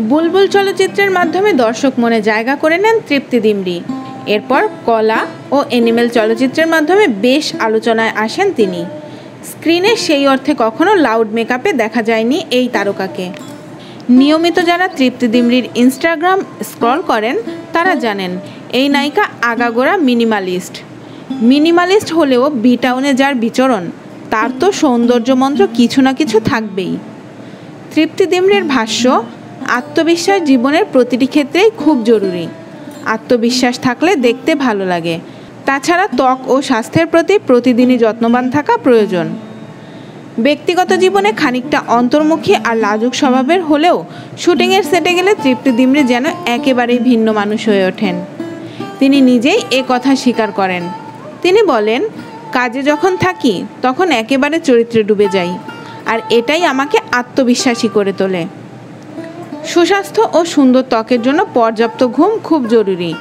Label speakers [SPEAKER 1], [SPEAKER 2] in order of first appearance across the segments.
[SPEAKER 1] বুলবুল চলচ্চিত্রের মাধ্যমে দর্শক মনে জায়গা করে নেন তৃপ্তি ডিমরি। এরপর কলা ও অ্যানিমেল চলচ্চিত্রের মাধ্যমে বেশ আলোচনায় আসেন তিনি। স্ক্রিনে সেই অর্থে কখনো লাউড মেকআপে দেখা যায়নি এই তারকাকে। নিয়মিত যারা তৃপ্তি ডিমরির ইনস্টাগ্রাম স্ক্রল করেন তারা জানেন এই নায়িকা আগাগোড়া মিনিমালিস্ট হলেও বি টাউনে যার বিচরণ তার তো সৌন্দর্য মন্ত্র কিছু না কিছু থাকবেই। তৃপ্তি ডিমরির ভাষ্য, আত্মবিশ্বাস জীবনের প্রতিটি ক্ষেত্রেই খুব জরুরি। আত্মবিশ্বাস থাকলে দেখতে ভালো লাগে। তাছাড়া ত্বক ও স্বাস্থ্যের প্রতি প্রতিদিনই যত্নবান থাকা প্রয়োজন। ব্যক্তিগত জীবনে খানিকটা অন্তর্মুখী আর লাজুক স্বভাবের হলেও শুটিংয়ের সেটে গেলে তৃপ্তি ডিমরি যেন একেবারেই ভিন্ন মানুষ হয়ে ওঠেন। তিনি নিজেই এ কথা স্বীকার করেন। তিনি বলেন, কাজে যখন থাকি তখন একেবারে চরিত্রে ডুবে যাই, আর এটাই আমাকে আত্মবিশ্বাসী করে তোলে। সুস্বাস্থ্য ও সুন্দর ত্বকের জন্য পর্যাপ্ত ঘুম খুব জরুরি।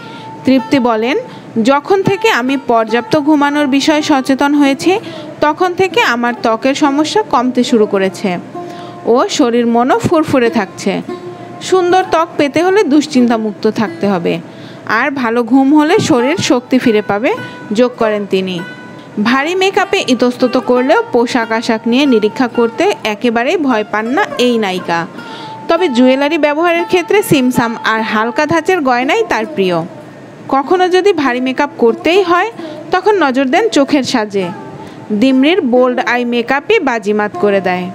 [SPEAKER 1] তৃপ্তি বলেন, যখন থেকে আমি পর্যাপ্ত ঘুমানোর বিষয়ে সচেতন হয়েছি তখন থেকে আমার ত্বকের সমস্যা কমতে শুরু করেছে ও শরীর মনও ফুরফুরে থাকছে। সুন্দর ত্বক পেতে হলে দুশ্চিন্তামুক্ত থাকতে হবে, আর ভালো ঘুম হলে শরীর শক্তি ফিরে পাবে, যোগ করেন তিনি। ভারী মেকআপে ইতস্তত করলেও পোশাক আশাক নিয়ে নিরীক্ষা করতে একেবারেই ভয় পান না এই নায়িকা। তবে জুয়েলারি ব্যবহারের ক্ষেত্রে সিমসাম আর হালকা ধাঁচের গয়নাই তার প্রিয়। কখনো যদি ভারী মেকআপ করতেই হয় তখন নজর দেন চোখের সাজে। ডিমরির বোল্ড আই মেকআপই বাজিমাত করে দেয়।